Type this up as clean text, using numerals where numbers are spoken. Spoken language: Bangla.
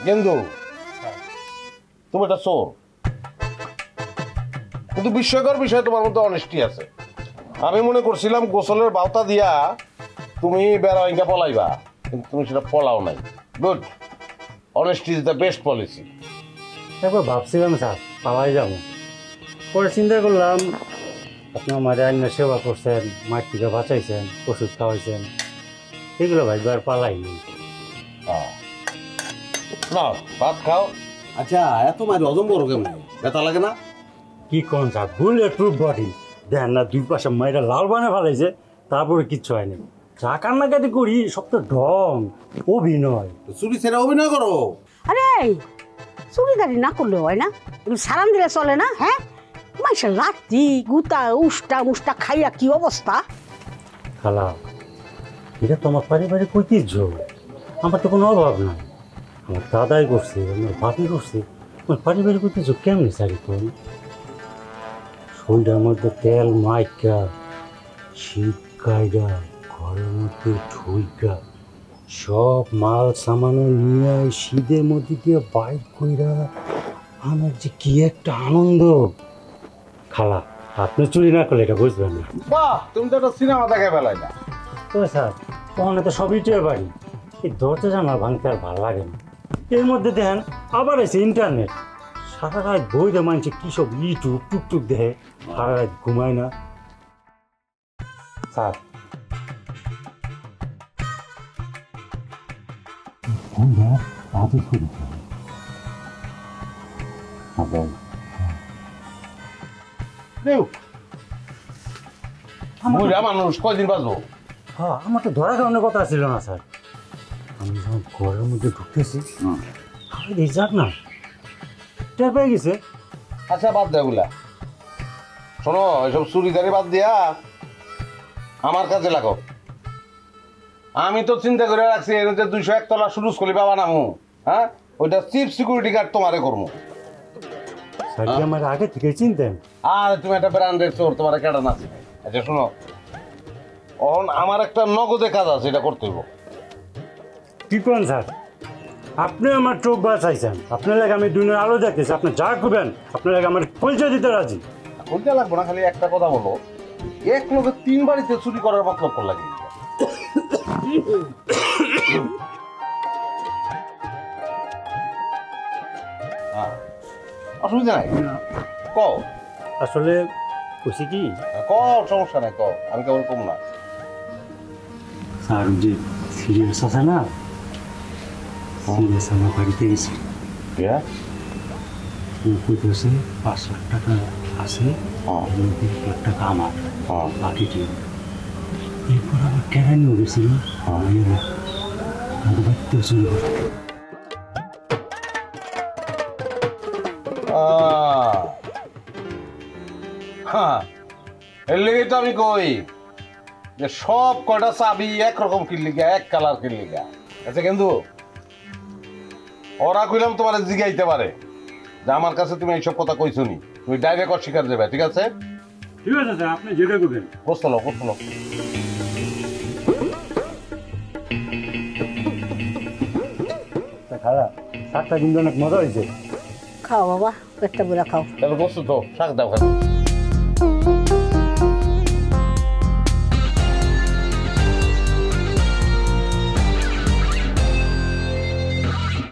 গেন্দু তুমি একটা চোর, কিন্তু বিস্ময়কর বিষয় তোমার মধ্যে অনেস্টি আছে। আমি মনে করছিলাম গোসলের বাউতা দিয়া তুমি বেড়াইঙ্গা পলাইবা, কিন্তু তুমি সেটা পলাও নাই। Good, honesty is the best policy. একবার ভাবছিলাম স্যার পালাই যাবো, পরে চিন্তা করলাম আপনার মায়ের আইনের সেবা করছেন, মায়ের থেকে বাঁচাইছেন, ওষুধ খাওয়াইছেন, এগুলো ভাইবার আর পালাই নেই। না ভাত খাও। আচ্ছা এত মায়ের হজম করো কেমন, ব্যথা লাগে না? কি কোন স্যার, বুলেট প্রুফ বডি, দেখেন না দুই পাশে মায়েরা লাল বানে ফেলাইছে, তারপরে কিচ্ছু হয়নি। যা কান্নাকাটি করি সব তো ঢং, অভিনয়। চুরি ছেড়ে অভিনয় করো? আরে চুরিদারি না করলে হয় না, সারান দিলে চলে না? হ্যাঁ, মাইসের লাত্তি গুতা উষ্টা মুষ্টা খাইয়া কি অবস্থা। খালা, এটা তো আমার পারিবারিক ঐতিহ্য, আমার তো কোনো অভাব নাই। আমার দাদাই করছে, আমার বাপি করছে, আমার পারিবারিক ঐতিহ্য কেমনি সারি করুন। শরীরের মধ্যে তেল মাইকা, শীত গাইডা, ঘরের মধ্যে ঢুইকা, সব মাল সামানো নিয়ে শীতের মধ্যে দিয়ে বাইক কইরা আমার যে কি একটা আনন্দ। খালা, আপনি চুরি না করলে এটা বুঝবেন না। বাহ, তুমি তো একটা সিনেমা দেখে ফেলাই না। তো স্যার ওখানে তো সবই টের বাড়ি, এই দরজা জানালা ভাঙতে আর ভালো লাগে না। এর মধ্যে দেখেন আবার এসে ইন্টারনেট, সারা রাত বইতে মানছে কী সব ইউটিউব টুকটুক দেখে, সারা রাত ঘুমায় না। স্যার মানুষ কয়দিন বাঁচবো? হ্যাঁ, আমার তো ধরা কারণে কথা ছিল না স্যার। আমি যখন ঘরের মধ্যে ঢুকতেছি যাক না টের পেয়ে গেছে। আচ্ছা বাদ দেয় ওগুলা, শোনো এসব চুরিদারি বাদ দিয়া আমার কাজে লাগো। আমি তো চিন্তা করে রাখছি এর যে 201 তলা সুরুজ কলি বাবা নামু, হ্যাঁ ওইটা চিফ সিকিউরিটি গার্ড তোমারে করবো। স্যার আমার আগে থেকে চিনতেন? আর তুমি একটা ব্র্যান্ডের চোর, তোমার কেডা না। আচ্ছা শোনো, আমার একটা নগদে কাজ আছে, এটা করতে হইব। কি করেন স্যার, আপনি আমার চোখ বাঁচাইছেন, আপনার লাগে আমি দুনিয়ার আলো দেখতেছি, আপনি যা করবেন আপনার লাগে আমার পরিচয় দিতে রাজি। বলতে লাগবো না, খালি একটা কথা বলো, এক লোকে 3 বাড়িতে চুরি করার মতলব লাগে। অসুবিধা নাই, কও। আসলে কইছি কি, কও, সমস্যা নাই, কও, আমি কেবল কম না। স্যার যে সিরিয়াস আছে না, সিরিয়াস আমার বাড়িতে গেছি, কইতেছে 5 লাখ টাকা আছে, 1 লাখ টাকা আমার, বাকি কি। এরপর আবার কেন নিয়ে গেছিল, আমাদের বাড়িতে চুরি করে। এর লেগে তো আমি কই যে সব কয়টা চাবি একরকম কিনলিগা, এক কালার কিনলিগা। আচ্ছা কিন্তু ওরা কইলাম তোমার জিগাইতে পারে যে আমার কাছে তুমি এইসব কথা কইছো নি, তুমি ডাইরেক্ট অস্বীকার দেবে, ঠিক আছে? ঠিক আছে স্যার, আপনি যেটা করবেন। বসলো বসলো। খারাপ শাকটা কিন্তু অনেক মজা হয়েছে। খাও বাবা, পেটটা পুরা খাও। তাহলে বসছো তো, শাক দাও খালি।